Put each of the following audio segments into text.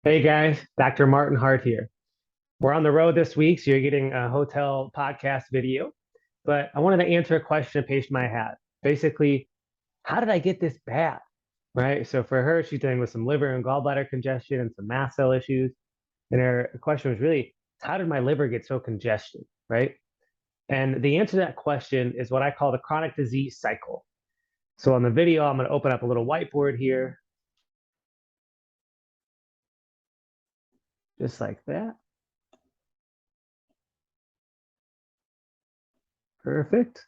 Hey guys, Dr. Martin Hart here. We're on the road this week, so you're getting a hotel podcast video. But I wanted to answer a question a patient I had. Basically, how did I get this bad? Right? So for her, she's dealing with some liver and gallbladder congestion and some mast cell issues. And her question was really, how did my liver get so congested? Right? And the answer to that question is what I call the chronic disease cycle. So on the video, I'm going to open up a little whiteboard here, just like that. Perfect.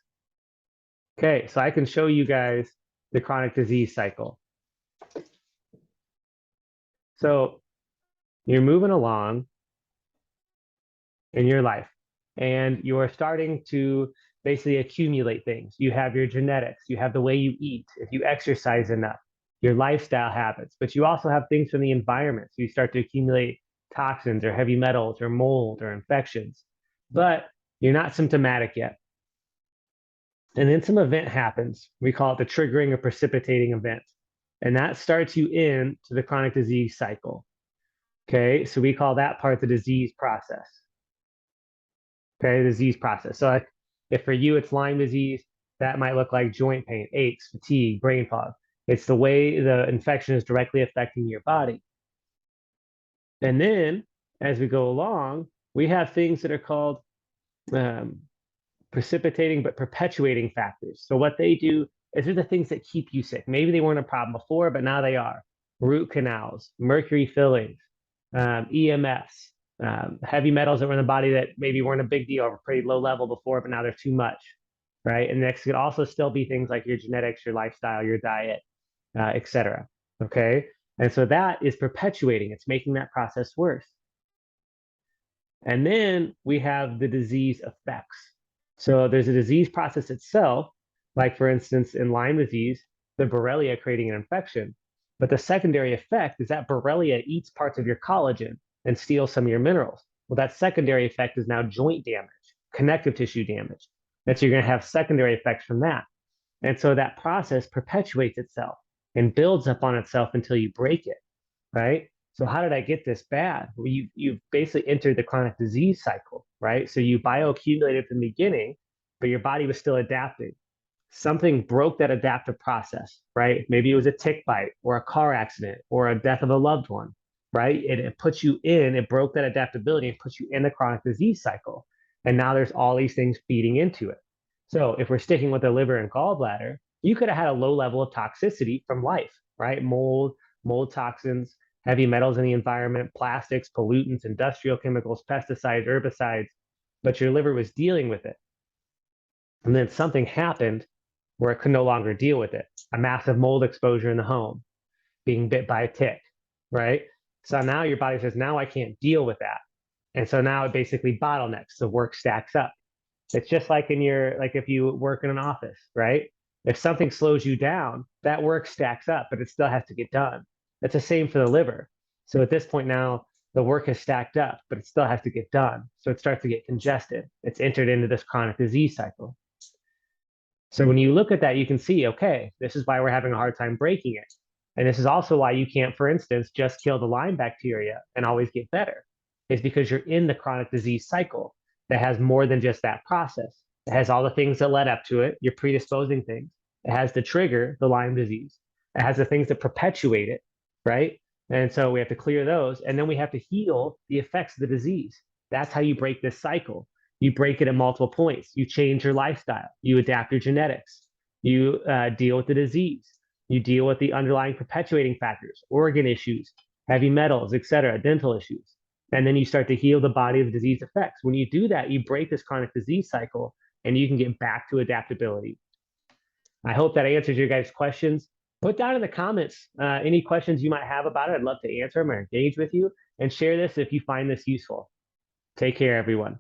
Okay, so I can show you guys the chronic disease cycle. So you're moving along in your life and you're starting to basically accumulate things. You have your genetics, you have the way you eat, if you exercise enough, your lifestyle habits, but you also have things from the environment. So you start to accumulate toxins or heavy metals or mold or infections, but you're not symptomatic yet. And then some event happens. We call it the triggering or precipitating event. And that starts you in to the chronic disease cycle. Okay, so we call that part the disease process. Okay, the disease process. So if for you it's Lyme disease, that might look like joint pain, aches, fatigue, brain fog. It's the way the infection is directly affecting your body. And then as we go along, we have things that are called um, precipitating but perpetuating factors. So what they do is they're the things that keep you sick. Maybe they weren't a problem before, but now they are. Root canals, mercury fillings, EMFs, heavy metals that were in the body that maybe weren't a big deal or pretty low level before, but now they're too much, right? And next could also still be things like your genetics, your lifestyle, your diet, etc. Okay, and so that is perpetuating. It's making that process worse. And then we have the disease effects. So there's a disease process itself, like for instance, in Lyme disease, the Borrelia creating an infection. But the secondary effect is that Borrelia eats parts of your collagen and steals some of your minerals. Well, that secondary effect is now joint damage, connective tissue damage. And so you're going to have secondary effects from that. And so that process perpetuates itself and builds up on itself until you break it, right? So how did I get this bad? Well, you basically entered the chronic disease cycle, right? So you bioaccumulated from the beginning, but your body was still adapting. Something broke that adaptive process, right? Maybe it was a tick bite or a car accident or a death of a loved one, right? It puts you in, it broke that adaptability and puts you in the chronic disease cycle. And now there's all these things feeding into it. So if we're sticking with the liver and gallbladder, you could have had a low level of toxicity from life, right? Mold toxins, heavy metals in the environment, plastics, pollutants, industrial chemicals, pesticides, herbicides, but your liver was dealing with it. And then something happened where it could no longer deal with it. A massive mold exposure in the home, being bit by a tick, right? So now your body says, now I can't deal with that. And so now it basically bottlenecks. The work stacks up. It's just like like if you work in an office, right? If something slows you down, that work stacks up, but it still has to get done. It's the same for the liver. So at this point now, the work has stacked up, but it still has to get done. So it starts to get congested. It's entered into this chronic disease cycle. So when you look at that, you can see, okay, this is why we're having a hard time breaking it. And this is also why you can't, for instance, just kill the Lyme bacteria and always get better. It's because you're in the chronic disease cycle that has more than just that process. It has all the things that led up to it, your predisposing things. It has the trigger, the Lyme disease. It has the things that perpetuate it, right? And so we have to clear those. And then we have to heal the effects of the disease. That's how you break this cycle. You break it at multiple points. You change your lifestyle. You adapt your genetics. You deal with the disease. You deal with the underlying perpetuating factors, organ issues, heavy metals, et cetera, dental issues. And then you start to heal the body of the disease effects. When you do that, you break this chronic disease cycle and you can get back to adaptability. I hope that answers your guys' questions. Put down in the comments any questions you might have about it. I'd love to answer them or engage with you and share this if you find this useful. Take care, everyone.